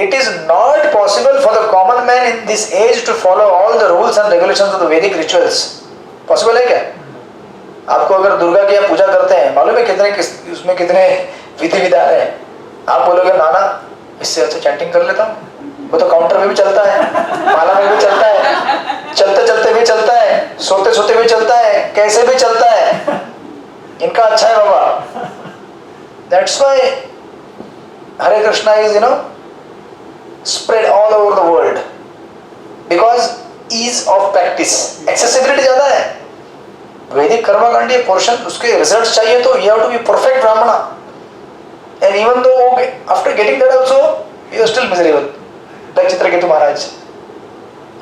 It is not possible for the common man in this age to follow all the rules and regulations of the Vedic rituals. Possible है क्या? आपको अगर दुर्गा की आप पूजा करते हैं, मालूम है उसमें कितने विधि विधान है? आप बोलोगे नाना इससे अच्छा चैंटिंग कर लेता हूँ, वो तो काउंटर में भी चलता है, माला में भी चलता है, चलते चलते भी चलता है, सोते सोते भी चलता है, कैसे भी चलता है, इनका अच्छा है बाबा. That's why Hare Krishna is, spread all over the world because ease of practice, accessibility ज्यादा है. वैदिक कर्मकांडी पोर्शन उसके रिजल्ट्स चाहिए तो you have to be perfect brahmana, and even though after getting that also you are still miserable, like Chitraketu Maharaj.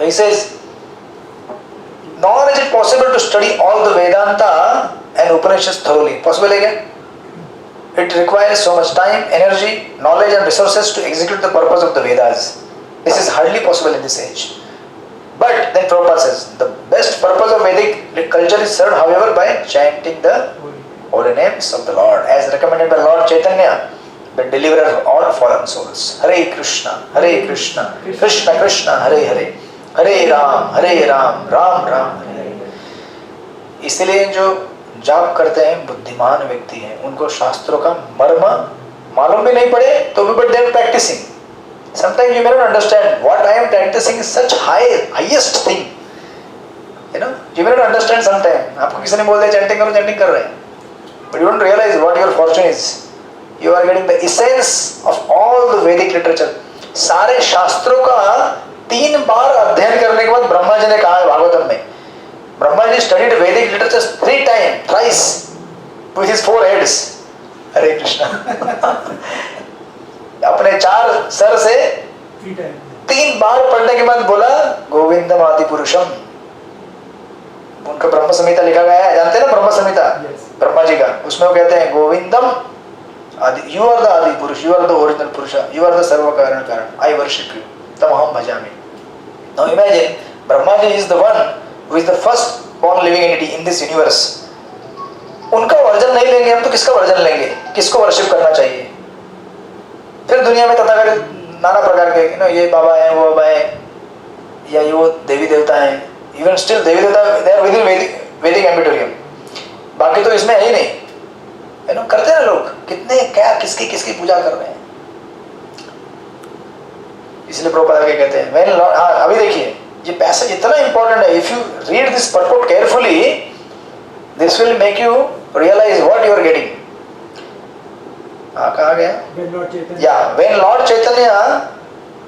He says, nor is it possible to study all the Vedanta and Upanishads thoroughly. Possible है क्या? It requires so much time, energy, knowledge and resources to execute the purpose of the Vedas. This is hardly possible in this age. But then Prabhupada says, the best purpose of Vedic culture is served, however, by chanting the holy names of the Lord, as recommended by Lord Chaitanya, the deliverer of all fallen souls. Hare Krishna, Krishna Krishna, Hare Hare, Hare Ram, Ram Ram, Hare Hare. इसलिए जो जाप करते हैं बुद्धिमान व्यक्ति हैं, उनको शास्त्रों का मर्म मालूम भी नहीं पड़े तो भी, but they are practicing. Sometimes you may not understand what I am practicing is such highest thing. You may not understand sometimes. आपको किसी ने बोल दिया चैंटिंग करो, चैंटिंग कर रहे हैं, but you don't realize what your fortune is. You are getting the essence of all the Vedic literature. सारे शास्त्रों का 3 बार अध्ययन करने के बाद ब्रह्मा जी ने कहा है भागवतम में, Brahma ji studied Vedic literature 3 times, thrice, with his 4 heads. Hare Krishna. अपने 4 सर से 3 बार पढ़ने के बाद बोला गोविंदम आदि पुरुषम. उनका ब्रह्म संहिता लिखा गया है, जानते हैं ना ब्रह्म संहिता? ब्रह्मा जी का, उसमें वो कहते हैं गोविंदम आदि, you are the adi purush, you are the original purush, you are the सर्व कारण कारण, आई वर्शिप यू, तम हम भजामि. Now imagine, Brahma ji is the one who is the first born living entity in this universe. उनका वर्जन नहीं लेंगे हम तो किसका वर्जन लेंगे? किसको वर्शिप करना चाहिए? फिर दुनिया में तथागत नाना प्रकार के ये बाबा है, वो बाबा है, या ये वो देवी देवता है. इवन स्टिल देवी देवता दे आर विदिन वैदिक एम्बिटोरियम. बाकी तो इसमें है ही नहीं. करते हैं लोग कितने क्या किसकी पूजा कर रहे हैं. इसलिए प्रभुपाद के कहते हैं अभी देखिए ये पैसेज इतना इंपॉर्टेंट है. If you read this purport carefully, this will make you realise what you are getting. कहा गया? When Lord Chaitanya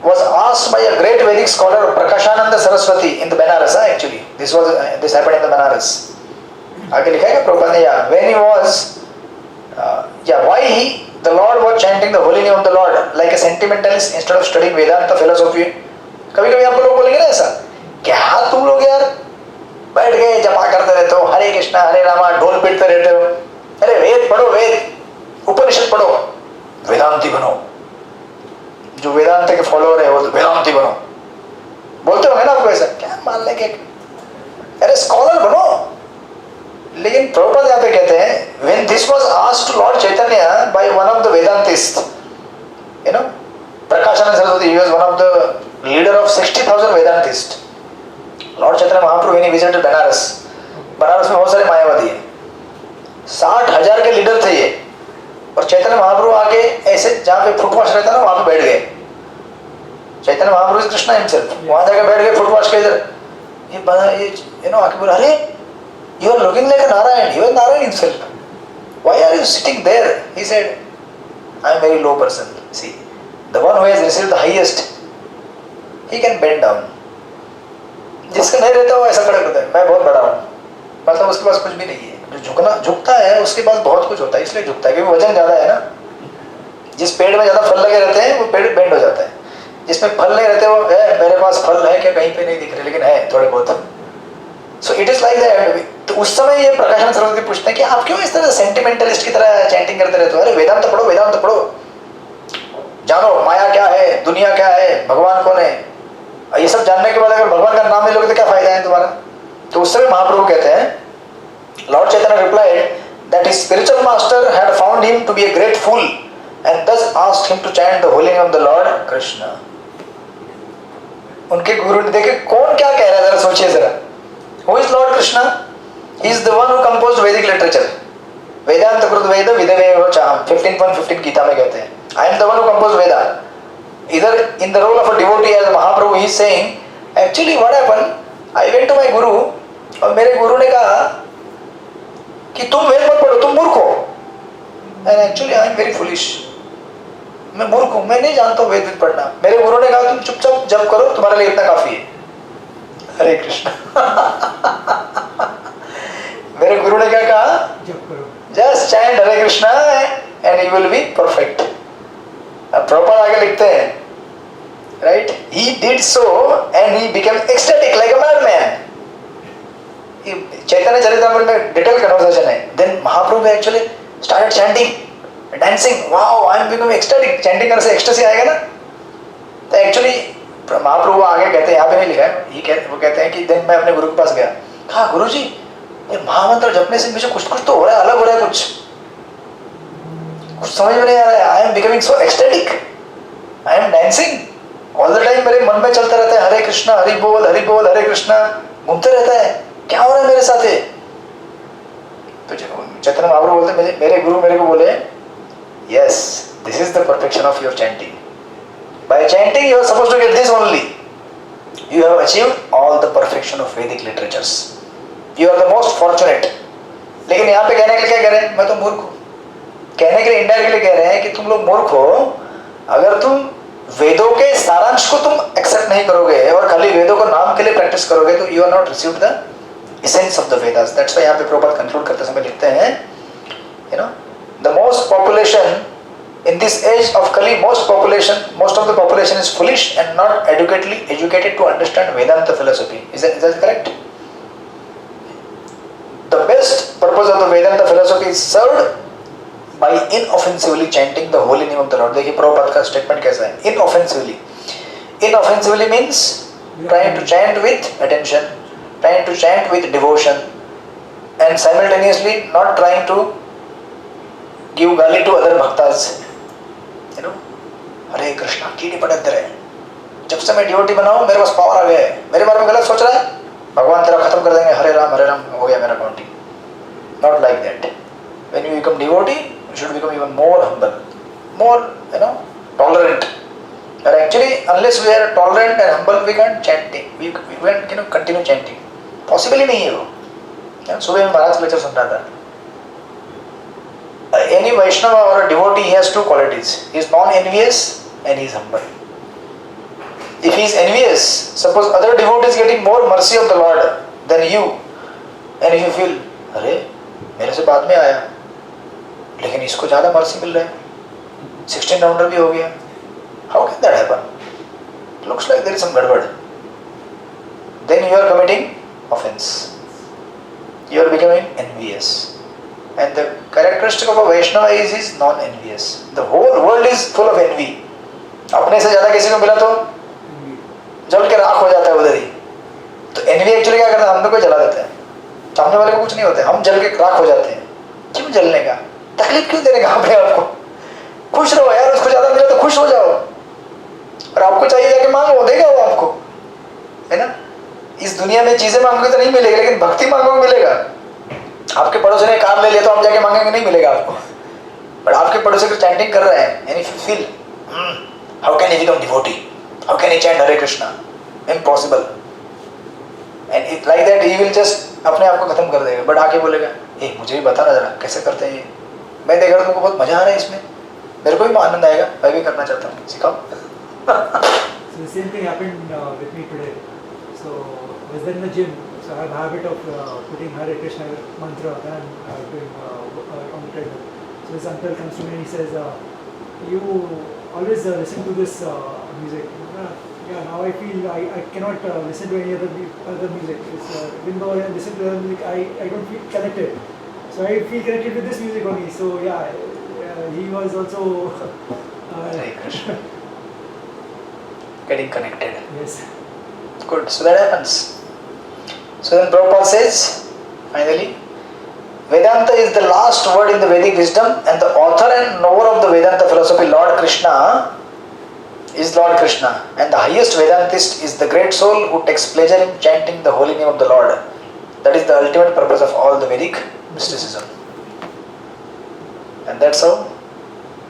was asked by a great Vedic scholar Prakashananda Saraswati in the Banaras, actually this happened in the Banaras. आगे लिखा है प्रभुपाद ने, when he was why the Lord was chanting the holy name of the Lord like a sentimentalist instead of studying Vedanta philosophy. कभी कभी आपको लोग बोलेंगे ना ऐसा, क्या तुम लोग यार बैठ गए जपा करते रहते हो, हरे कृष्णा हरे रामा ढोल पीटते रहते हो. अरे वेद पढ़ो, वेद उपनिषद पढ़ो, वेदांती बनो. जो वेदांत के फॉलोअर है वो तो वेदांती बनो बोलते होंगे ना आपको. ऐसा क्या मान लेंगे, अरे स्कॉलर बनो. लेकिन प्रभुपाद यहाँ पे कहते हैं when this was asked to Lord Chaitanya by one of the Vedantists, Prakashananda Saraswati, he was one of the leader of 60,000 Vedantists. Lord Chaitanya Mahaprabhu when he visited Banaras, Banaras में बहुत सारे मायावादी है, 60,000 के लीडर थे ये. और चैतन्य महाप्रभु आके ऐसे जहाँ पे फुटवाश रहता ना वहां पे बैठ गए. चैतन्य महाप्रभु कृष्णा हिमसेल्फ वहां जाके बैठ गए फुटवाश के इधर. ये आके बोला, अरे you are looking like Narayan, you are Narayan himself, why are you sitting there? He said, I am very low person. See the one who has received the highest, he can bend down. जिसका नहीं रहता वो ऐसा खड़ा करता है, मैं बहुत बड़ा हूँ, मतलब उसके पास कुछ भी नहीं है. जो झुकता है उसके पास बहुत कुछ होता है, इसलिए झुकता है क्योंकि वजन ज्यादा है ना. जिस पेड़ में ज्यादा फल लगे रहते हैं वो पेड़ बेंड हो जाता है. जिसमें फल नहीं रहते वो है, मेरे पास फल है क्या कहीं पे नहीं दिख रहे लेकिन है थोड़े बहुत. सो इट इज लाइक दैट. तो उस समय ये प्रकाशन सरस्वती पूछते हैं कि आप क्यों इस तरह सेंटिमेंटलिस्ट की तरह चैंटिंग करते रहते हो? अरे वेदांत पढ़ो, वेदांत पढ़ो, जानो माया क्या है, दुनिया क्या है, भगवान कौन है. ये सब जानने के बाद अगर भगवान का नाम ले लोगे तो क्या फायदा है तुम्हारा. तो उस समय महाप्रभु कहते हैं, Lord Chaitanya replied that his spiritual master had found him to be a great fool and thus asked him to chant the holy name of the Lord Krishna. उनके गुरु ने देखे कौन क्या कह रहा है, जरा सोचिए जरा. Who is Lord Krishna? He is the one who composed Vedic literature. वेदांत कृत वेद विदवेव चाहम 15.15 गीता में कहते हैं. I am the one who composed Veda. Either in the role of a devotee as a Mahaprabhu, he is saying, actually what happened? I went to my guru और मेरे गुरु ने कहा कि तुम वेद मत पढ़ो, तुम मूर्ख हो. And actually I am very foolish. मैं मूर्ख हूँ, मैं नहीं जानता हूँ वेद पढ़ना. मेरे गुरु ने कहा तुम चुपचाप जप करो, तुम्हारे लिए इतना काफी है. हरे कृष्ण. मेरे गुरु ने क्या कहा? जप करो. Just chant Hare Krishna and you will be perfect. अब प्रभुपाद आगे लिखते हैं, right? He did so and he became ecstatic like a madman. चैतन्य चरितामृत में डिटेल कन्वर्सेशन है. Then Mahaprabhu actually started chanting, dancing. Wow, I am becoming ecstatic. Chanting करने से ecstasy आएगा ना? तो actually महाप्रभु आगे कहते हैं, यहाँ पे नहीं लिखा है, वो कहते हैं कि दिन मैं अपने गुरु के पास गया, कहा गुरु जी ये महामंत्र जपने से मुझे कुछ कुछ तो हो रहा है, अलग हो रहा है, कुछ समझ में नहीं आ रहा है. I am becoming so ecstatic, I am dancing all the time. मेरे मन में चलता रहता है हरे कृष्णा हरि बोल हरे कृष्णा, घूमते रहता है. क्या हो रहा है मेरे साथ है? तो चैतन्य महाप्रभु बोलते, मेरे गुरु मेरे को बोले, yes this is the perfection of your chanting. By chanting you are supposed to get this only. You have achieved all the perfection of Vedic literatures. You are the most fortunate. लेकिन यहाँ पे कहने के लिए क्या कह रहे हैं? मैं तो मूर्ख हूँ. कहने के लिए इनडायरेक्टली कह रहे हैं कि तुम लोग मूर्ख हो अगर तुम वेदों के सारांश को तुम एक्सेप्ट नहीं करोगे और खाली वेदों को नाम के लिए प्रैक्टिस करोगे तो you are not received the essence of the Vedas. That's why यहाँ पे प्रभुपाद कंक्लूड करते समय लिखते हैं, you know, the most population in this age of Kali, most of the population is foolish and not educated to understand Vedanta philosophy. Is that correct? The best purpose of the Vedanta philosophy is served by inoffensively chanting the holy name of the Lord. देखिए प्रभुपाद का statement कैसा है? Inoffensively means trying to chant with attention, trying to chant with devotion, and simultaneously not trying to give gali to other bhaktas. You know, हरे कृष्णा कीड़ी पड़क रहे. जब से मैं devotee बना हूँ मेरे पास पावर आ गया है. मेरे बारे में गलत सोच रहा है, भगवान तेरा खत्म कर देंगे. हरे राम हो गया मेरा counting. Not like that. When you become devotee, you should become even more humble, more, you know, tolerant. And actually, unless we are tolerant and humble, we can't chanting. We can't, you know, continue chanting. Possible ही नहीं है वो. सुबह में महाराज lecture सुन रहा था. Any Vaishnava or a devotee, he has two qualities. He is non-envious and he is humble. If he is envious, suppose other devotee is getting more mercy of the Lord than you, and if you feel, अरे मेरे से बाद में आया लेकिन इसको ज़्यादा mercy मिल रहा है, 16 राउंडर भी हो गया, how can that happen? Looks like there is some गड़बड़. Then you are committing offense. You are becoming envious. And the characteristic of a Vaishnava is he is non-envious. The whole world is full of envy. अपने से ज़्यादा किसी को मिला तो जल के राख हो जाता है उधर ही. तो envy एक्चुअली क्या करता है? हम लोग को जला देता है. सामने वाले को कुछ नहीं होता है, हम जल के राख हो जाते हैं. क्यों जलने का? तकलीफ क्यों देने का अपने आप को? खुश रहो यार, उसको ज़्यादा मिला तो खुश हो जाओ. और आपको चाहिए जाके मांगो, देगा वो आपको, है ना. इस दुनिया में चीज़ें मांगोगे तो नहीं मिलेगी, लेकिन भक्ति मांगोगे मिलेगा. आपके पड़ोसी ने कार ले लिया तो हम जाके मांगेंगे, नहीं मिलेगा आपको. बट आपके पड़ोसी को चैंटिंग कर रहे हैं, and if you feel how can he become devotee, how can he chant Hare Krishna, impossible. And if like that he will just अपने आप को खत्म कर देगा. बट आके बोलेगा, ए मुझे भी बता ना जरा कैसे करते हैं ये, मैं देख रहा हूँ तुमको बहुत मजा आ रहा है इसमें, मेरे को भी आनंद आएगा, मैं भी करना चाहता हूँ, सिखाओ. So the same thing happened with me today. So I was there in the gym. So I have a habit of putting Hare Krishna mantra and doing on the treadmill. So this uncle comes to me and he says, you always listen to this music. Yeah, now I feel I cannot listen to any other music. Even though I listen to other music, I don't feel connected. So I feel connected with this music only. So yeah, he was also Hare Krishna. Getting connected. Yes. Good. So that happens. So then Prabhupada says, finally, Vedanta is the last word in the Vedic wisdom, and the author and knower of the Vedanta philosophy, Lord Krishna, is Lord Krishna. And the highest Vedantist is the great soul who takes pleasure in chanting the holy name of the Lord. That is the ultimate purpose of all the Vedic mysticism. And that's how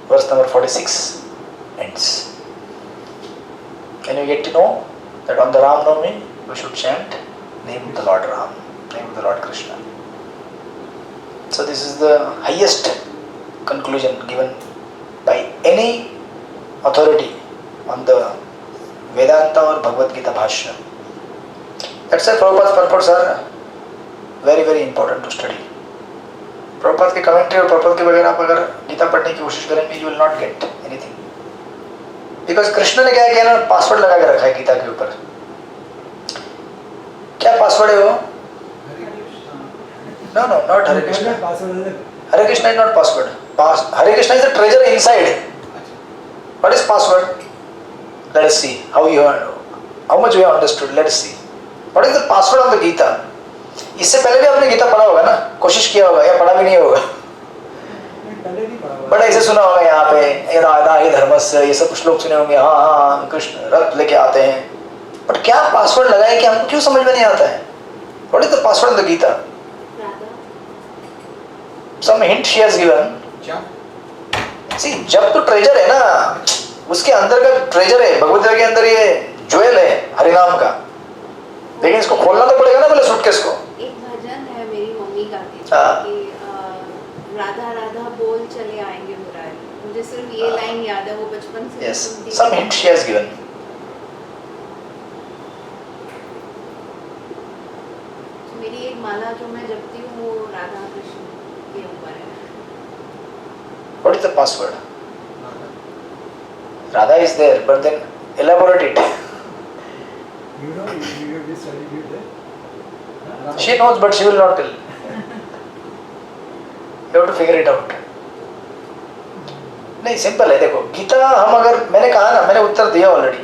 verse number 46 ends. And you get to know that on the Ram Navami we should chant name of the Lord Ram, name of the Lord Krishna. So this is the highest conclusion given by any authority on the Vedanta or Bhagavad Gita Bhashya. That's why Prabhupada's purports are very very important to study. Prabhupada के commentary और प्रभुपाद के बगैर आप अगर गीता पढ़ने की कोशिश करेंगे you will not get anything, because Krishna ने क्या किया ना, पासवर्ड लगा के रखा है गीता के ऊपर. क्या पासवर्ड है वो? No no not Hare Krishna. Hare Krishna is not password. Hare Krishna is the treasure inside. What is password? Let us see how much we have understood. Let us see what is the password of the Gita. इससे पहले भी आपने गीता पढ़ा होगा ना, कोशिश किया होगा या पढ़ा भी नहीं होगा, बट ऐसे सुना होगा यहाँ पे ये राधा ये धर्मस्य ये सब श्लोक सुने होंगे. हाँ हाँ कृष्ण रथ लेके आते हैं, बट क्या पासवर्ड लगाए कि हमको क्यों समझ में नहीं आता है. What is the password of the Gita? Some hint she has given. See जब तो ट्रेजर है ना, उसके अंदर का ट्रेजर है, भगवद गीता के अंदर ये ज्वेल है हरिनाम का, लेकिन इसको खोलना तो पड़ेगा ना पहले सूटकेस को. एक भजन है मेरी मम्मी का कि राधा राधा बोल चले आएंगे मुरारी. मुझे सिर्फ ये लाइन याद है, वो बचपन से Yes, सुनती some hint she has given. मेरी एक माला जो मैं जपती हूँ वो राधा कृष्ण के ऊपर है. What is the password? Radha is there, but then elaborate it. You know, you have just studied it there. She knows, but she will not tell. You have to figure it out. नहीं simple है. देखो गीता हम अगर, मैंने कहा ना, मैंने उत्तर दिया ऑलरेडी,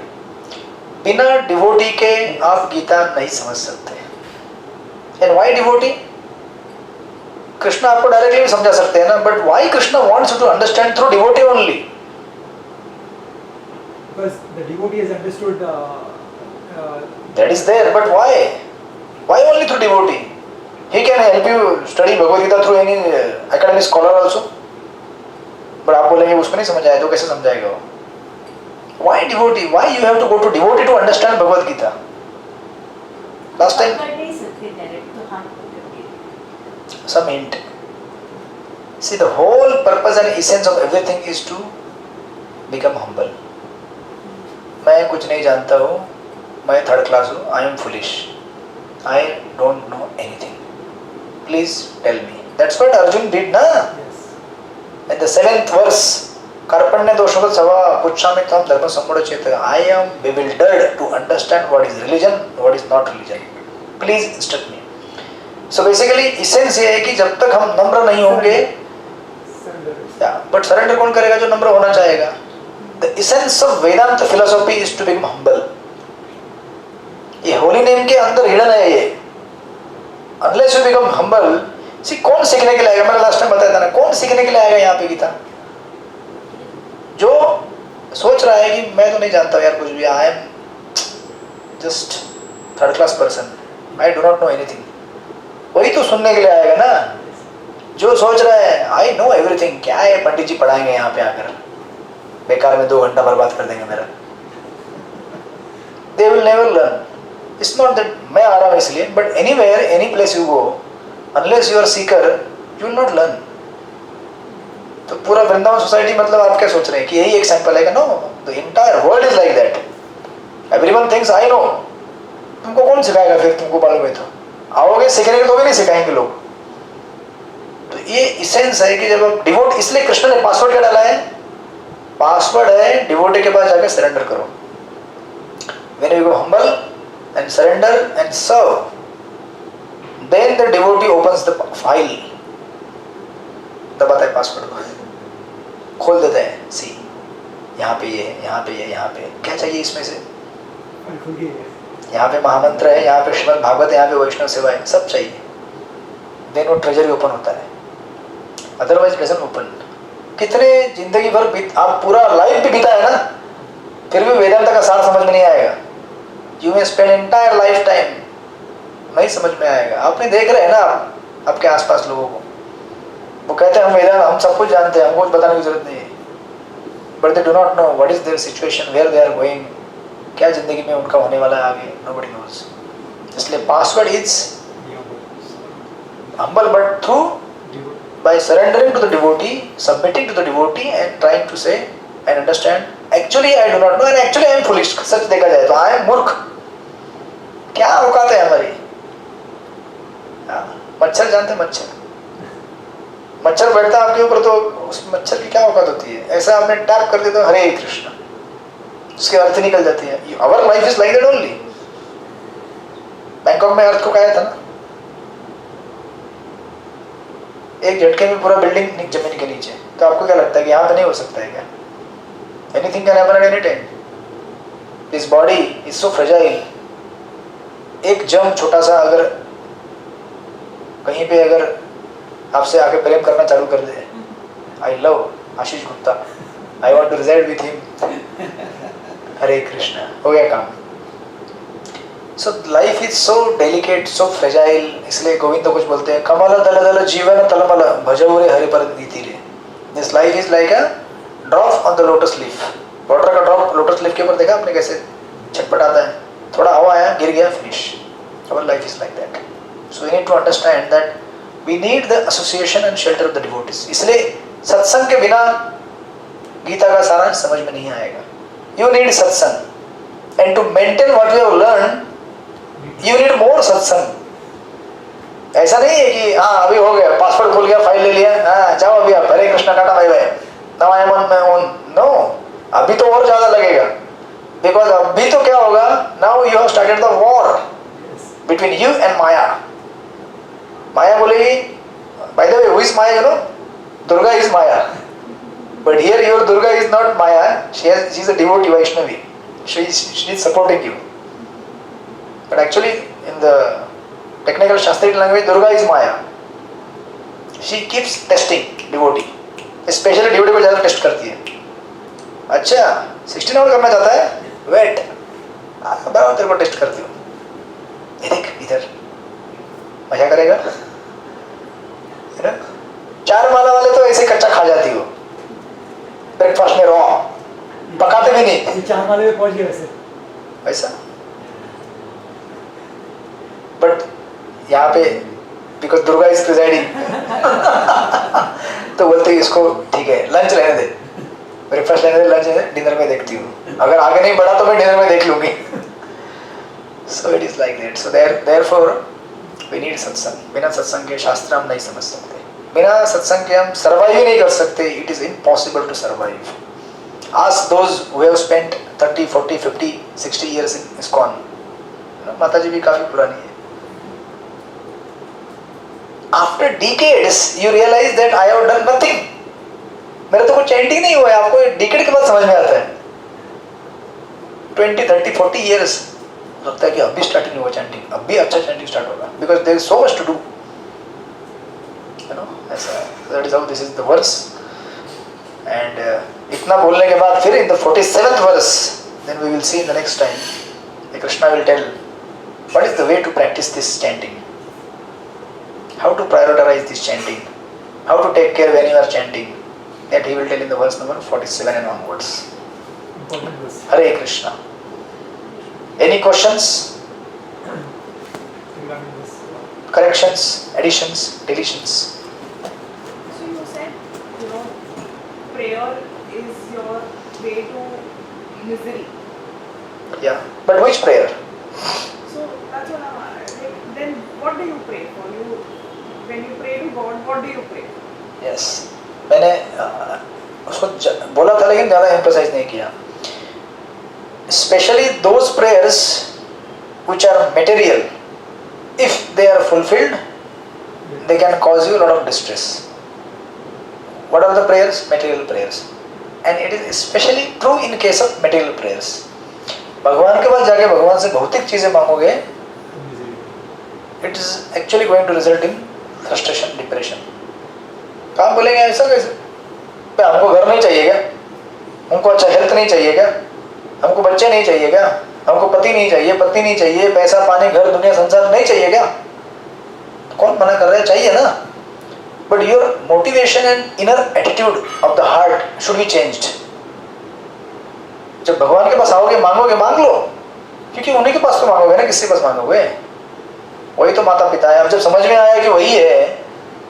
बिना डिवोटी के आप गीता नहीं समझ सकते. And why devotee? कृष्ण आपको डायरेक्टली भी समझा सकते हैं ना, but why Krishna wants you to understand through devotee only? Because the devotee has understood. That is there, but why? Why only through devotee? He can help you study Bhagavad Gita through any academic scholar also. But आप बोलेंगे उसको नहीं समझ आया तो कैसे समझाएगा वो? Why devotee? Why you have to go to devotee to understand Bhagavad Gita? Last time. कर नहीं सकते डायरेक्ट, तो हाथ पकड़ के. Some hint. See, the whole purpose and essence of everything is to become humble. मैं कुछ नहीं जानता हूँ, मैं थर्ड क्लास हूँ, I am foolish, I don't know anything, please tell me. That's what Arjuna did ना. एट द 7th verse, कार्पण्य दोषों सवा पुच्छामि त्वां धर्म सम्मूढ़ चेत. I am bewildered to understand what is religion, what is not religion. Please instruct me. So basically essence ये है कि जब तक हम नम्र नहीं होंगे, बट सरेंडर कौन करेगा? जो नम्र होना चाहेगा. The essence of Vedanta philosophy is to become humble. ये होली नेम के अंदर हिडन है ये. Unless you become humble, see कौन सीखने के लिए आएगा? मैंने लास्ट टाइम बताया था ना, कौन सीखने के लिए आएगा यहाँ पे गीता? जो सोच रहा है कि मैं तो नहीं जानता यार कुछ भी, I am just third class person, I do not know anything, वही तो सुनने के लिए आएगा ना. जो सोच रहा है आई नो एवरीथिंग, क्या है पंडित जी पढ़ाएंगे यहाँ पे आकर, बेकार में 2 घंटा बर्बाद कर देंगे मेरा. They will never learn. It's not that मैं आ रहा हूँ इसलिए, but anywhere, any place you go, unless you are seeker, you will not learn. तो पूरा वृंदावन सोसाइटी मतलब आप क्या सोच रहे हैं कि यही एक सैंपल है? No, the entire world is like that. Everyone thinks I know. तुमको कौन सिखाएगा फिर? तुमको मालूम है तो आओगे सीखने के, तो भी नहीं सिखाएंगे लोग. तो ये इसेंस है कि जब आप डिवोट, इसलिए कृष्ण ने पासवर्ड क्या डाला है? पासवर्ड है डिवोटी के पास जाकर सरेंडर करो. When you become humble and surrender and serve, then the devotee opens the file. दबाता है पासवर्ड को, खोल देता है. सी यहाँ पे ये, यहाँ पे ये, यहाँ पे क्या चाहिए इसमें से? यहाँ पे महामंत्र है, यहाँ पे श्रीमद् भागवत है, यहाँ पे वैष्णव सेवा है, सब चाहिए. देन वो ट्रेजरी ओपन होता है, अदरवाइज इट डजंट ओपन। कितने जिंदगी भर आप पूरा लाइफ भी बिता है ना, फिर भी वेदांत का सार समझ में नहीं आएगा। You may spend entire life time, नहीं समझ में आएगा। आपने देख रहे हैं ना आपके आसपास लोगों को, वो कहते हैं हम वेदांत, हम सब कुछ जानते हैं, हमको कुछ बताने की जरूरत नहीं है, but they do not know what is there situation, where they are going, क्या जिंदगी में उनका होने वाला है आगे, नोबडी नोज। इसलिए password is humble, but through by surrendering to the devotee, submitting to the devotee and trying to say and understand actually I do not know and actually I am foolish। सच देखा जाए तो I am मूर्ख, क्या औकात है हमारी। मच्छर जानते हैं, मच्छर बैठता है आपके ऊपर तो उस मच्छर की क्या औकात होती है। ऐसा आपने टैप कर दिया तो हरे कृष्ण, उसके अर्थ निकल जाती है। Our life is like that only. Bangkok में अर्थ को कहा था ना, एक झटके में पूरा बिल्डिंग जमीन के नीचे। तो आपको क्या लगता है कि यहाँ पे नहीं हो सकता है क्या? Anything can happen at any time. This body is so fragile. एक जम छोटा सा अगर कहीं पे अगर आपसे आके प्रेम करना चालू कर दे, I love Ashish Gupta, I want to reside with him, Hare Krishna, हो गया काम। So life is so delicate, so fragile. इसलिए गोविंद तो कुछ बोलते हैं, कमल दल दल जीवन तलमल भजौरे हरि पर नीतिरे। This life is like a drop on the lotus leaf. Water का ड्रॉप लोटस लीफ के ऊपर देखा आपने कैसे छटपटाता है, थोड़ा हवा आया गिर गया, finish. Our life is like that. So we need to understand that we need the association and shelter of the devotees. इसलिए सत्संग के बिना गीता का सारांश समझ में नहीं आएगा। You need satsang and to maintain what we have learn you need more satsang. ऐसा नहीं है कि हाँ अभी हो गया, पासवर्ड खोल गया, फाइल ले लिया, हाँ जाओ अभी आप, Hare Krishna tata bye bye, now I am on my own. No, अभी तो और ज्यादा लगेगा। बिकॉज अभी तो क्या होगा, now you have started the war between you and Maya. Maya बोलेगी, by the way who is Maya, you know, Durga is Maya, but here your Durga is not Maya, she is a devotee Vaishnavi, she is supporting you. But actually, in the technical Shastric language, Durga is Maya. She keeps testing devotee. Especially devotee को ज़्यादा test करती है। अच्छा 16 our करना चाहता है, wait, बराबर तेरे को टेस्ट करती हूँ, ये देख इधर मजा करेगा, है ना। 4 माला वाले तो ऐसे कच्चा खा जाती हो, ब्रेकफास्ट में रॉ, पकाते भी नहीं। 4 माले में पहुंच गए वैसे वैसा। बट यहाँ पे बिकॉज दुर्गा इज प्रिजाइडिंग तो बोलते हैं इसको ठीक है लंच रहने दे, ब्रेकफास्ट रहने दे, लंच रहने दे, डिनर में देखती हूँ, अगर आगे नहीं बढ़ा तो मैं डिनर में देख लूंगी। So it is like that. So therefore we need satsang. बिना सत्संग के शास्त्र हम नहीं समझ सकते, बिना सत्संग के हम सर्वाइव ही नहीं कर सकते। It is impossible to survive. Ask those who have spent 30, 40, 50, 60 years in ISKCON। माता जी भी काफी पुरानी है। After decades, you realize that I have done nothing. मेरा तो कुछ चैंटिंग नहीं हुआ है। आपको डिकेड के बाद समझ में आता है। 20, 30, 40 years लगता है कि अभी स्टार्टिंग नहीं हुआ चैंटिंग, अभी अच्छा चैंटिंग स्टार्ट होगा, because there is so much to do. You know, ऐसा that is how this is the verse. And इतना बोलने के बाद फिर in the 47th verse, then we will see in the next time, Krishna will tell what is the way to practice this chanting. How to prioritize this chanting, how to take care when you are chanting, that he will tell in the verse number 47 and onwards. important verse. Hare Krishna. Any questions, regarding this. corrections, additions, deletions? So you said, you know, prayer is your way to misery. Yeah, but which prayer? So that's what I'm like. Then what do you pray for? When you pray to God, what do you pray? Yes, मैंने उसको बोला था लेकिन ज़्यादा emphasize नहीं किया. Especially those prayers which are material, if they are fulfilled, they can cause you a lot of distress. What are the prayers? Material prayers. And it is especially true in case of material prayers. भगवान के पास जाके भगवान से भौतिक चीजें मांगोगे, it is actually going to result in frustration, depression. काम बोलेंगे ऐसा कैसे, क्या हमको घर नहीं चाहिए क्या, हमको अच्छा हेल्थ नहीं चाहिए क्या, हमको बच्चे नहीं चाहिए क्या, हमको पति नहीं चाहिए, पत्नी नहीं चाहिए, पैसा पानी घर दुनिया संसार नहीं चाहिए क्या? कौन मना कर रहा है? चाहिए ना। But your motivation and inner attitude of the heart should be changed. जब भगवान के पास आओगे मांगोगे, मांग लो, क्योंकि उन्हीं के पास तो मांगोगे ना, किसके पास मांगोगे? वही तो माता पिता है। अब जब समझ में आया कि वही है,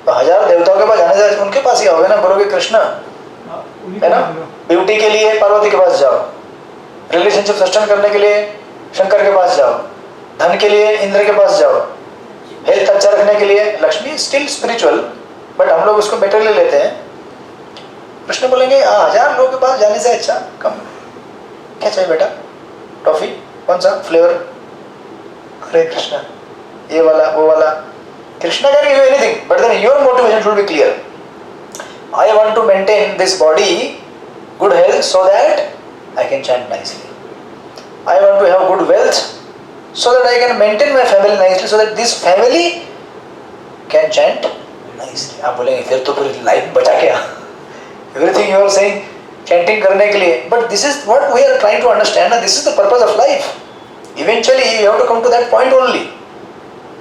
तो हजार देवताओं के पास जाने से उनके पास ही आओगे ना, बोलोगे कृष्ण है ना। ब्यूटी के लिए पार्वती के पास जाओ, रिलेशनशिप सस्टेन करने के लिए शंकर के पास जाओ, धन के लिए इंद्र के पास जाओ, हेल्थ अच्छा रखने के लिए लक्ष्मी। स्टिल स्पिरिचुअल, बट हम लोग उसको मेटेरियल लेते हैं। कृष्ण बोलेंगे हजार लोगों के पास जाने से अच्छा कम। क्या चाहिए बेटा? टॉफी? कौन सा फ्लेवर? हरे कृष्णा, ये वाला वो वाला। Krishna can give you anything, but then your motivation should be clear. I want to maintain this body, good health, so that I can chant nicely. I want to have good wealth, so that I can maintain my family nicely, so that this family can chant nicely. आप बोलेंगे फिर तो पूरी life बचा क्या? Everything you are saying, chanting करने के लिए, but this is what we are trying to understand, and this is the purpose of life. Eventually you have to come to that point only.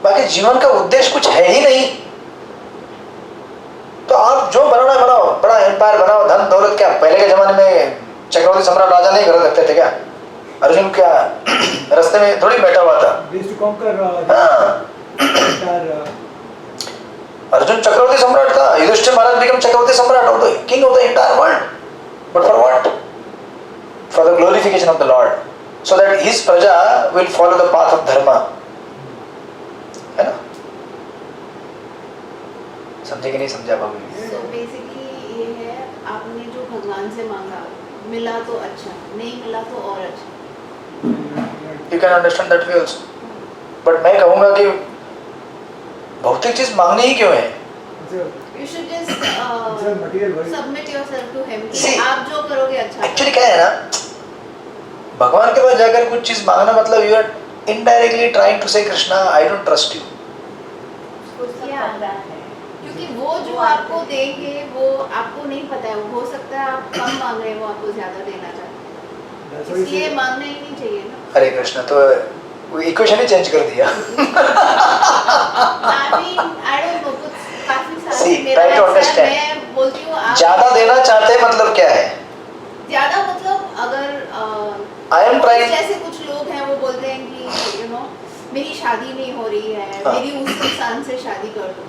बाकी जीवन का उद्देश्य कुछ है ही नहीं। तो आप जो बनाना है बनाओ, बड़ा एम्पायर बनाओ, धन दौलत। क्या पहले के जमाने में चक्रवर्ती सम्राट राजा नहीं कर सकते थे क्या? अर्जुन क्या रास्ते में थोड़ी बैठा हुआ था? अर्जुन चक्रवर्ती सम्राट था, युधिष्ठिर महाराज become chakravarti samrat of the king of the entire world. But for what? For the glorification of the lord, so that his praja will follow the path of dharma, है ना। समझे कि नहीं समझा बाबू? So basically ये है, आपने जो भगवान से मांगा मिला तो अच्छा, नहीं मिला तो और अच्छा। You can understand that way also. But मैं कहूँगा कि भौतिक चीज मांगनी ही क्यों है? You should just submit yourself to him कि See, आप जो करोगे अच्छा। Actually क्या है ना, भगवान के पास जाकर कुछ चीज मांगना मतलब you are indirectly trying to say Krishna I don't trust you. क्योंकि वो जो आपको देंगे वो आपको नहीं पता है, हो सकता है आप कम मांग रहे हैं, वो आपको ज्यादा देना चाहते हैं, इसलिए मांगना ही नहीं चाहिए ना। हरे कृष्णा, तो इक्वेशन ही चेंज कर दिया। I mean, I don't know, कुछ काफी सारे See, मेरा try to ऐसा है, understand. मैं बोलती हूँ आप ज्यादा देना चाहते हैं मतलब क्या है? ज्यादा मतलब अगर I am trying- जैसे कुछ लोग हैं वो बोलते हैं कि you know मेरी शादी नहीं हो रही है, मेरी उस इंसान से शादी कर दो।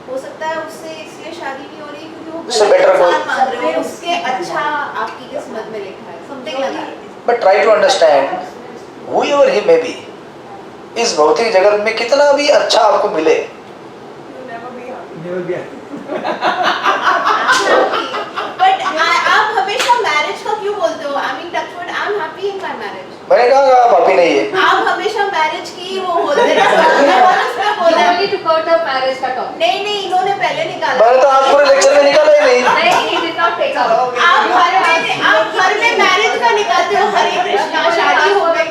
हो सकता है उससे इसलिए शादी नहीं हो रही क्योंकि वो उससे गलत better इंसान कोई- मांग रहे हो, उसके अच्छा आपकी किस्मत में लिखा है, something like that. But try to understand, whoever he may be, इस भौतिक जगत में कितना भी अच्छा आपको मिले, You'll never be happy. But आप हमेशा मैरिज का क्यों बोलते हो? I mean touch wood, I'm happy in my marriage. मैंने कहा आप अभी नहीं है। आप हमेशा मैरिज की वो बोलते रहते हो, उसने बोला है। Only took out the marriage का topic. नहीं इन्होंने पहले निकाला। मैंने तो आज पूरे लेक्चर में निकाला ही नहीं। नहीं, he did not take out. आप घर में मैरिज का निकालते हो, हरे कृष्णा शादी हो गई,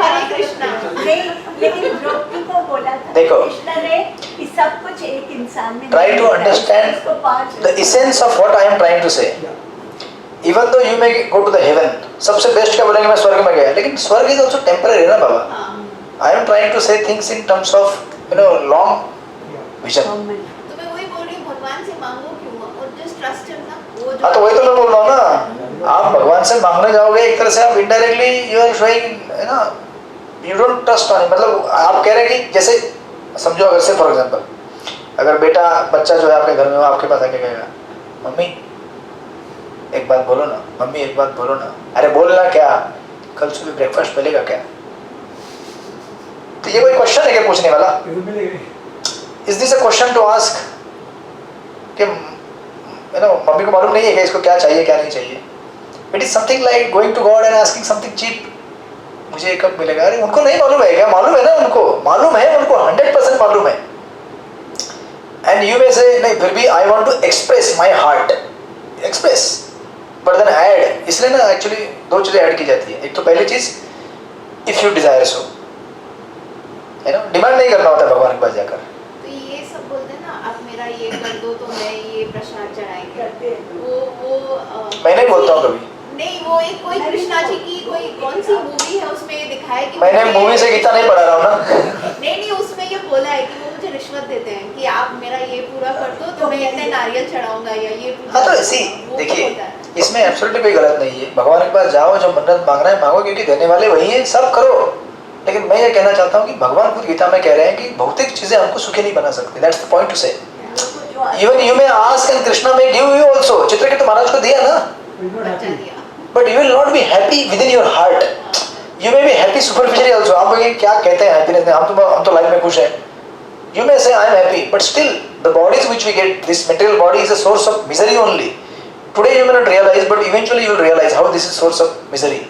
हरे कृष्णा। नहीं, लेकिन द्रौपदी को बोला था देखो, कृष्ण ने कि सब कुछ एक इंसान में Try to नहीं होता है, understand उसको पांच the essence of what I am trying to say. Even though you may go to the heaven, सबसे बेस्ट क्या बोलेंगे मैं स्वर्ग में गया, लेकिन स्वर्ग is also temporary ना बाबा। I am trying to say things in terms of long vision. तो मैं वही बोल रही हूँ, भगवान से मांगो क्यों और just trust him ना। वो जो हाँ तो वही तो मैं बोल रहा हूँ ना, आप भगवान से मांगने जाओगे एक तरह से आप indirectly you are showing, है ना, you don't trust on him। मतलब आप कह रहे हैं कि जैसे समझो अगर से फॉर एग्जाम्पल, अगर बेटा बच्चा जो है आपके घर में वो आपके पास आके कहेगा मम्मी एक बात बोलो ना, मम्मी एक बात बोलो ना, अरे बोलना क्या, कल सुबह ब्रेकफास्ट मिलेगा क्या? तो ये कोई क्वेश्चन है क्या पूछने वाला? Is this a question to ask कि मम्मी को मालूम नहीं है कि इसको क्या चाहिए क्या नहीं चाहिए? It is something like going to God and asking something cheap, मुझे कब मिलेगा? अरे उनको नहीं मालूम है क्या? मालूम है ना, उनको मालूम है, उनको 100% मालूम है। एंड यू मे से नहीं फिर भी I want to express my heart, express but then add, इसलिए ना एक्चुअली दो चीजें ऐड की जाती है। एक तो पहली चीज इफ यू डिजायर सो, है ना, डिमांड नहीं करना होता भगवान के पास जाकर। तो ये सब बोलते हैं ना, आप ये कर दो तो मैं ये प्रसाद चढ़ाएंगे। करते हैं। वो मैं नहीं बोलता हूँ कभी। नहीं, वो एक कोई कृष्णा जी की कोई कौन सी मूवी है उसमें ये दिखा है कि मैंने मुझे- मूवी से गीता नहीं पढ़ा रहा हूँ ना। नहीं, उसमें ये बोला है कि वो मुझे रिश्वत देते हैं कि आप मेरा ये पूरा कर दो तो मैं इतने नारियल चढ़ाऊंगा या ये पूजा हाँ तो करूंगा। ऐसी वो देखिए, होता है। इसमें एब्सोल्युटली कोई गलत नहीं है। भगवान के पास जाओ, जो मन्नत मांगना है मांगो, क्योंकि देने वाले वही हैं, सब करो। लेकिन मैं ये कहना चाहता हूँ कि भगवान खुद गीता में कह रहे हैं कि भौतिक चीजें हमको सुखी नहीं बना सकती। That's the point to say. Even you may ask and Krishna may give you also. Chitraketu Maharaj को दिया ना, We're not बच्चा happy. दिया। But you will not be happy with in your heart. You may be happy superficially also. आप बोलेंगे क्या कहते हैं हैप्पीनेस में, हम तो लाइफ में खुश हैं। You may say I am happy, but still the bodies which we get, this material body is a source of misery only. Today you may not realize, but eventually you will realize how this is source of misery.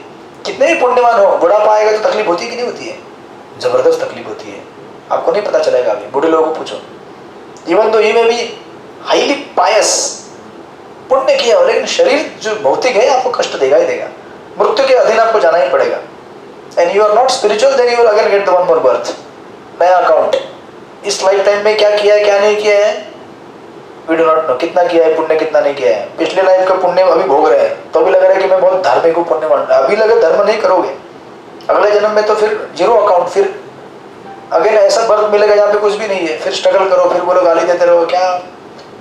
कितने भी पुण्यवान हो, बुढ़ापा आएगा तो तकलीफ होती है कि नहीं होती है? जबरदस्त तकलीफ होती है। आपको नहीं पता चलेगा अभी, बूढ़े लोगों को पूछो। Even though you may be highly pious, पुण्य किया हो, लेकिन शरीर जो भौतिक है आपको कष्ट देगा ही देगा। मृत्यु के अधीन आपको जाना ही पड़ेगा। And you are not spiritual, then you will again get the one more birth. नया अकाउंट। इस लाइफ टाइम में क्या किया है क्या नहीं किया है, वी डू नॉट नो। कितना किया है पुण्य, कितना नहीं किया है। पिछले लाइफ का पुण्य अभी भोग रहे हैं तो अभी लग रहा है कि मैं बहुत धार्मिक हूँ, पुण्यवान। अभी लगे धर्म नहीं करोगे, अगले जन्म में तो फिर जीरो अकाउंट। फिर अगेन ऐसा बर्थ मिलेगा जहाँ पे कुछ भी नहीं है। फिर स्ट्रगल करो, फिर बोलो गाली देते रहो, क्या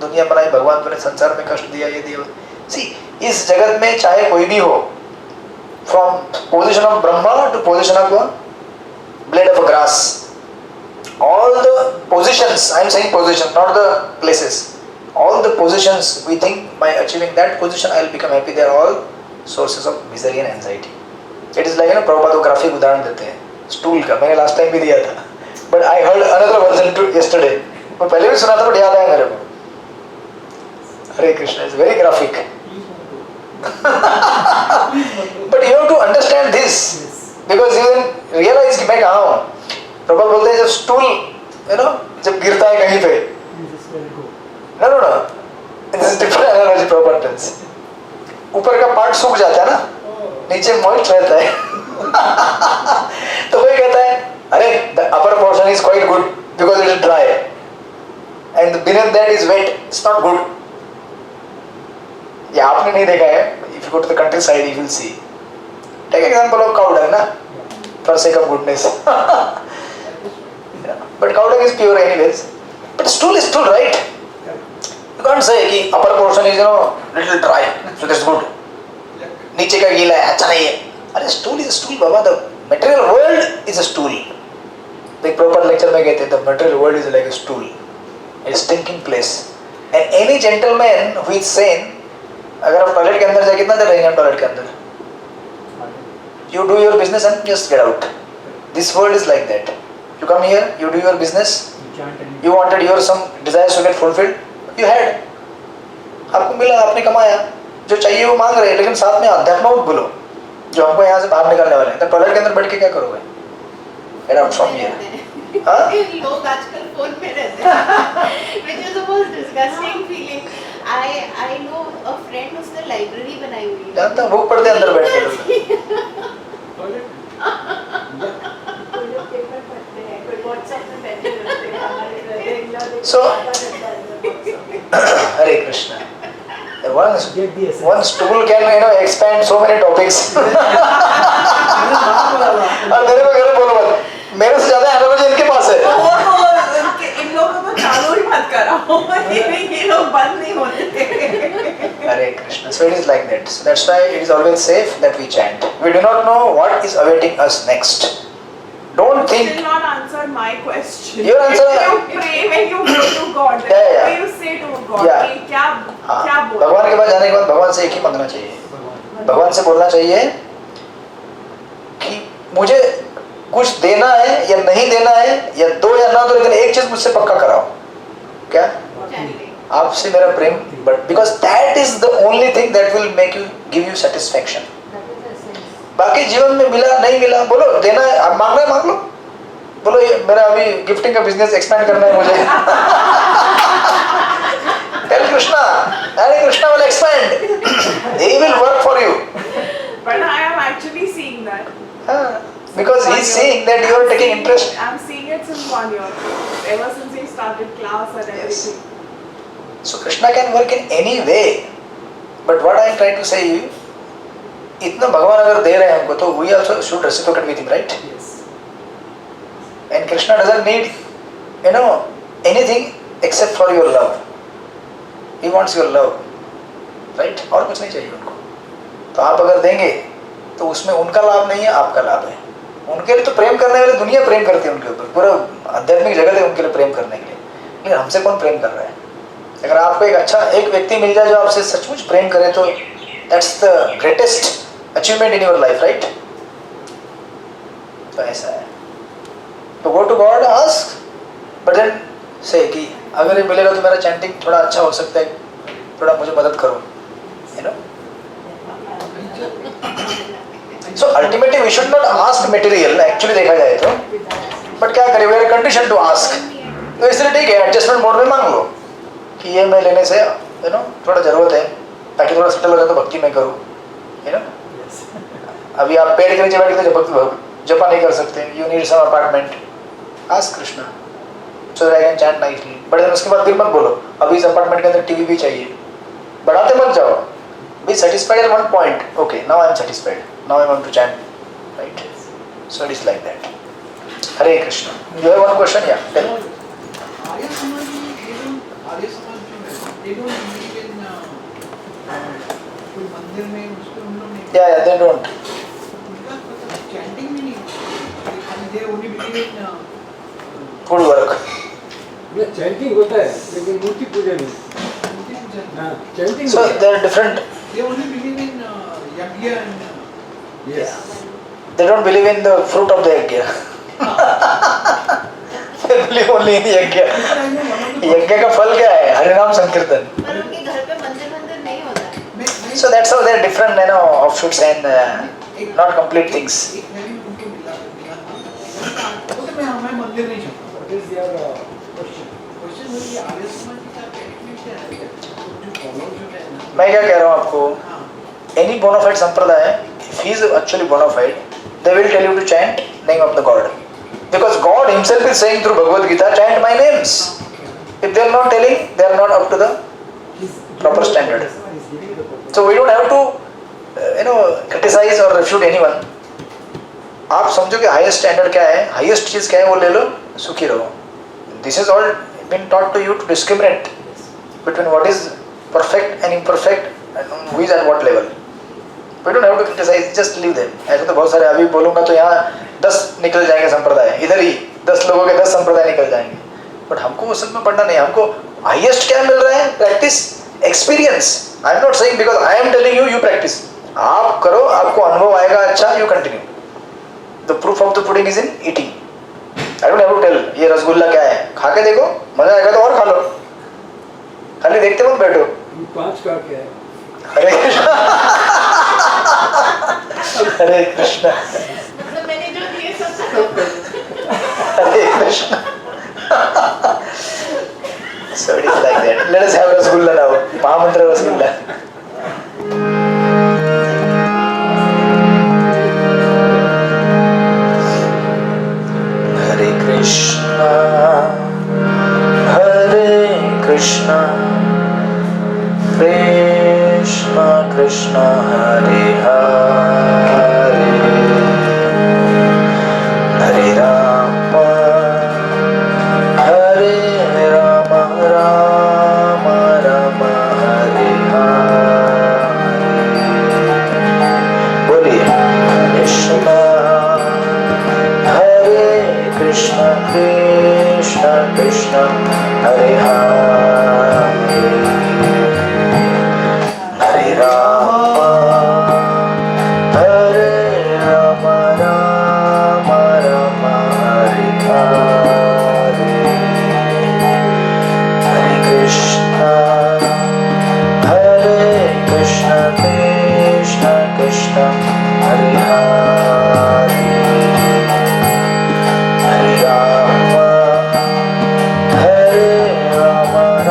दुनिया बनाई, भगवान तूने संसार में कष्ट दिया, ये दिया। सी, इस जगत में चाहे कोई भी हो, from position of Brahma to position of blade of grass, all the positions, I am saying position, not the places, all the positions we think by achieving that position I will become happy, they are all sources of misery and anxiety. It is like, Prabhupada graphic उदाहरण देते हैं stool का, मैंने last time भी दिया था, but I heard another version to yesterday. मैं पहले भी सुना था, but याद आया मेरे को। हरे Krishna is very graphic. But you have to understand this, because you will realize कि मैं कहाँ हूँ। प्रभुपाद बोलते हैं जब स्टूल जब गिरता है कहीं पे, You just let it go. no, this is different analogy Prabhupada tells. ऊपर का पार्ट सूख जाता है ना, नीचे मॉइस्ट रहता है। तो कोई कहता है अरे the upper portion is quite good because it is dry and beneath that is wet, it's not good. ये आपने नहीं देखा है, if you go to the countryside you will see. Take example of cow dung ना, for sake of goodness. But cow dung is pure anyways. But stool is stool, right? You can't say कि upper portion is little dry, so that's good. नीचे का गीला है, अच्छा नहीं है। अरे stool is a stool Baba, the material world is a stool. एक proper lecture में कहते हैं the material world is like a stool, a stinking place. And any gentleman who is sane, अगर आप टॉयलेट के अंदर जाए कितना देर रहेंगे टॉयलेट के अंदर? You do your business and just get out. This world is like that. You come here, you do your business. You chant and You wanted your some desires to get fulfilled. You had. आपको मिला, आपने कमाया, जो चाहिए वो मांग रहे हैं, लेकिन साथ में अध्यात्म मत भूलो, जो हमको यहाँ से बाहर निकालने वाले हैं। तो टॉयलेट के अंदर बैठ के क्या करोगे? Get out from here. हाँ? लोग आजकल फोन में रहते हैं, which is the most disgusting feeling. I know a friend, उसने लाइब्रेरी बनाई हुई है। जानता हूँ, बुक पढ़ते अंदर बैठ के लोग। कोई लोग पेपर पढ़ते हैं, कोई व्हाट्सएप में बैठे रहते हैं, हमारे brother-in-law So- आता रहता है WhatsApp। Hare Krishna. get the essence. One stool can expand so many topics. और मेरे को घर बोलो मत, मेरे से ज्यादा एनालॉजी इनके पास है। इन लोगों को चालू ही मत कराओ, ये लोग बंद नहीं होते। Hare Krishna. So it is like that. So that's why it is always safe that we chant. We do not know what is awaiting us next. Don't think. Still not answered my question. Your answer- If you pray when you go to God, then Yeah, yeah. what do you say to God? Yeah. कि क्या हाँ, बोलना? भगवान के पास जाने के बाद भगवान से एक ही मांगना चाहिए। भगवान से बोलना चाहिए कि मुझे कुछ देना है या नहीं देना है, या दो या ना दो, लेकिन एक चीज मुझसे पक्का कराओ। क्या? आपसे मेरा प्रेम, but because that is the only thing that will make you give you satisfaction. बाकी जीवन में मिला नहीं मिला, बोलो देना है, आप मांगना है मांग लो। बोलो ये मेरा अभी गिफ्टिंग का बिजनेस एक्सपेंड करना है मुझे। Tell Krishna, Hare Krishna will expand. He will work for you. But I am actually seeing that. Because he is seeing that you are taking interest. I'm seeing it since 1 year. Ever since he started class and everything. So Krishna can work in any way. But what I am trying to say you, इतना भगवान अगर दे रहे हैं हमको तो we also should reciprocate with him, right? Yes. And Krishna doesn't need, anything except for your love. He wants your love, right? और कुछ नहीं चाहिए उनको. तो आप अगर देंगे तो उसमें उनका लाभ नहीं है, आपका लाभ है. उनके लिए तो प्रेम करने वाले दुनिया प्रेम करती है उनके ऊपर, पूरा आध्यात्मिक जगत है उनके लिए प्रेम करने के लिए. लेकिन हमसे कौन प्रेम कर रहा है? अगर आपको एक व्यक्ति मिल जाए जो आपसे सचमुच प्रेम करे तो that's the greatest achievement in your life, right? तो ऐसा है. तो go to God, ask, but then say कि अगर ये मिलेगा तो मेरा चैंटिंग थोड़ा अच्छा हो सकता है, थोड़ा मुझे मदद करो, So ultimately we should not ask material, actually देखा जाए तो, but क्या करें, we are conditioned to ask. तो इसलिए ठीक है, एडजस्टमेंट मोड में मांग लो कि ये मैं लेने से थोड़ा ज़रूरत है ताकि थोड़ा सेटल हो जाए तो भक्ति में करूँ, Yes. अभी आप पेड़ के नीचे बैठ के तो जपा नहीं कर सकते, you need some apartment, ask Krishna so that I can chant nicely. But then उसके बाद फिर मत बोलो अभी इस अपार्टमेंट के अंदर टीवी भी चाहिए, बढ़ाते मत जाओ. Be satisfied at one point, okay now I am satisfied, now I want to chant, right? So it is like that. Hare Krishna. You have one question? या tell. Arya Samaj, Arya Samaj जो है, they don't believe in कोई मंदिर में उसको हम लोग नहीं. या दे डोंट. उनका मतलब chanting भी नहीं होता. They only believe in good work. Chanting होता है लेकिन मूर्ति पूजा नहीं. हाँ, chanting so they are different. They only believe in yagya and Yes. They don't believe in the fruit of the yajna. They believe only in yajna. यज्ञ का फल क्या है? हरिनाम संकीर्तन. पर उनके घर पे मंदिर नहीं होता है. So that's how they're different, offshoots and not complete things. एक मैंने उनको मिला था. तो मैं मंदिर नहीं जाता. What is your question? Question है कि आर्य समाज की क्या टेक्निक है जो फॉलो जो है ना. मैं क्या कह रहा हूँ आपको, हाँ. any bona fide संप्रदाय, if he is actually bona fide, they will tell you to chant name of the God, because God himself is saying through Bhagavad Gita, chant my names. If they are not telling, they are not up to the He's proper giving you the standard. purpose, he's giving you the purpose. So we don't have to criticize or refute anyone. आप समझो कि highest standard क्या है, highest चीज क्या है, वो ले लो, सुखी रहो. This is all been taught to you to discriminate between what is perfect and imperfect and who is at what level. We don't have to criticise, just leave them. ऐसे तो बहुत सारे, अभी बोलूंगा तो यहाँ 10 निकल जाएंगे संप्रदाय, इधर ही 10 लोगों के 10 संप्रदाय निकल जाएंगे. बट हमको वो सब में पढ़ना नहीं. हमको हाईएस्ट क्या मिल रहा है? Practice, experience. I am not saying because I am telling you, you practice. आप करो, आपको अनुभव आएगा अच्छा, you continue. The proof of the pudding is in eating. I don't have to tell ये रसगुल्ला क्या है, खा के देखो, मजा आएगा तो और खा लो, खाली देखते मत बैठो. 5 का क्या है? हरे कृष्णा. हरे कृष्णा. मतलब मैंने जो दिए सब हरे Krishna. So it is like that. Let us have rasgulla now. Mahamantra rasgulla. Hare Krishna, Hare Krishna, Krishna Krishna, Hare Hare, Hare Rama, Hare Rama, Rama Rama, Hare Hare. बोलिए कृष्णा हरे कृष्णा, कृष्णा कृष्णा, हरे हरे, हरे राम, हरे राम, राम राम, हरे हरे, हरे कृष्णा, कृष्णा कृष्णा, हरे हरे, हरे Ram, Ram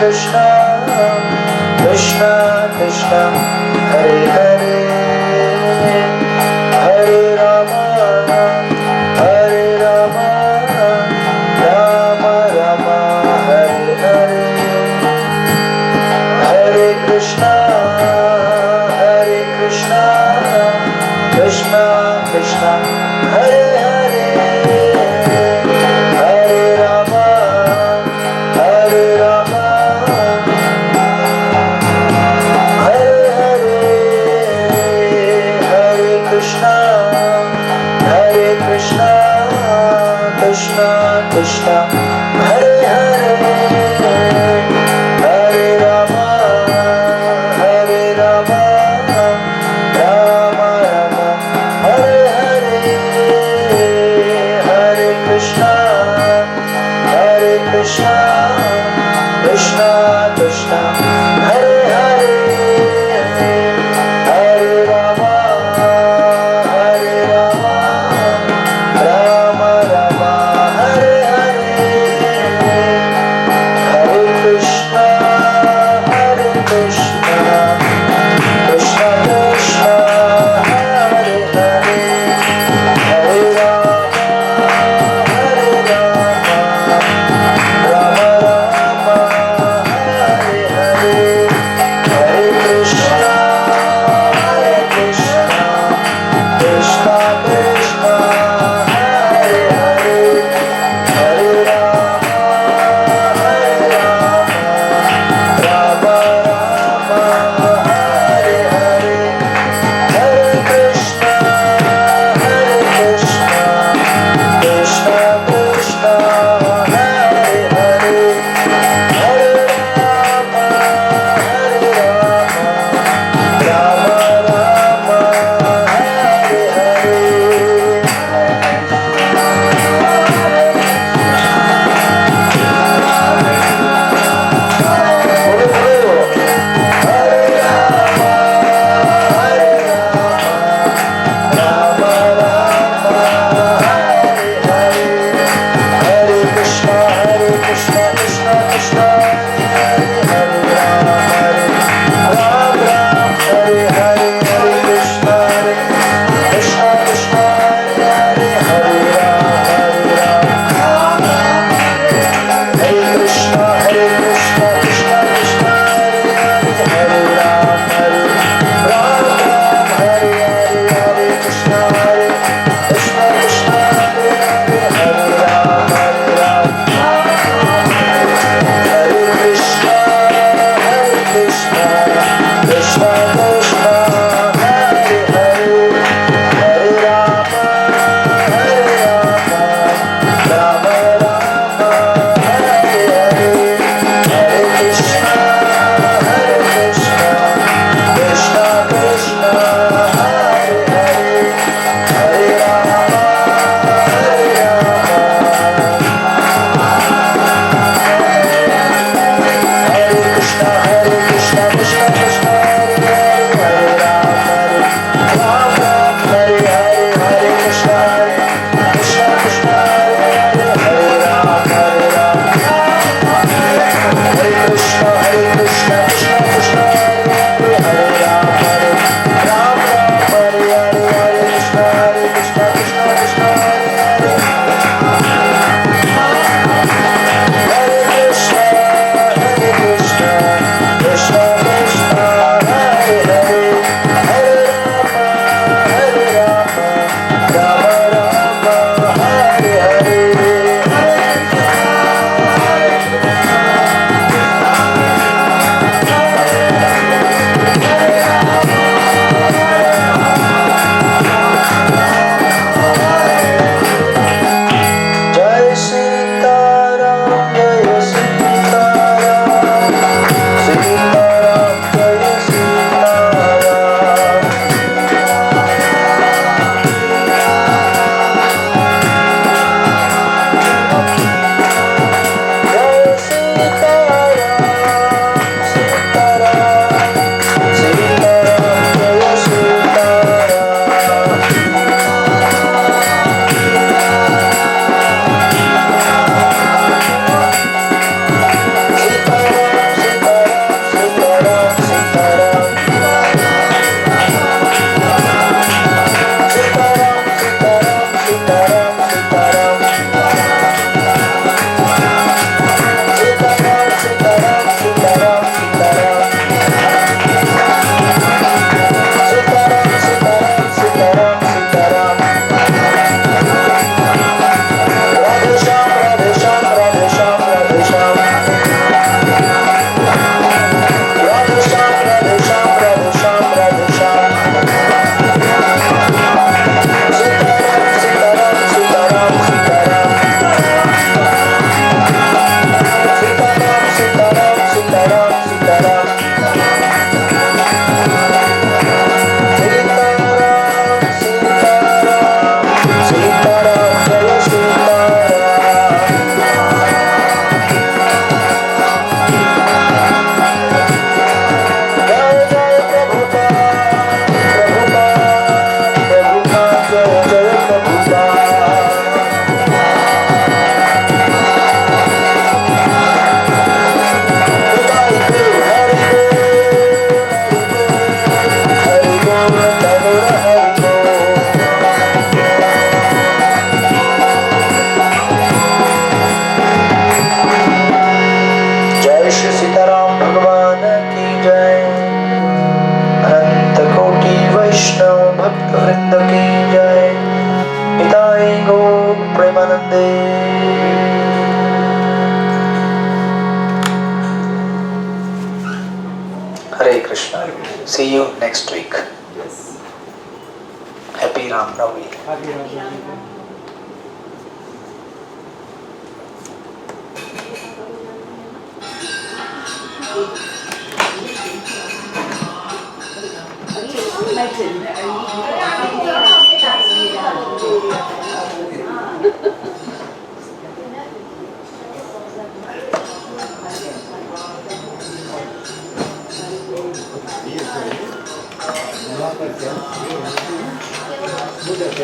Krishna Krishna Krishna Hare Hare Hare Rama Hare Rama Rama Rama Hare Hare Hare Krishna Krishna Krishna Hare Hare Hare Rama Hare Rama Hare Hare Hare Krishna Krishna Krishna Hare Hare Hare Rama Hare Rama Rama Rama Hare Hare Hare Krishna Krishna Krishna Hare Hare Hare Rama Hare Rama Rama Rama Hare Hare Hare Krishna Krishna Krishna Hare Hare Hare Rama Hare Rama Rama Rama Hare Hare Sitaram भगवान की जय। अनंत कोटि वैष्णव भक्त वृंद की जय। निताई गौर प्रेमानंदे। हरे Krishna. See you next week. Yes. Happy Ram Navami. Happy Ram Navami. क्या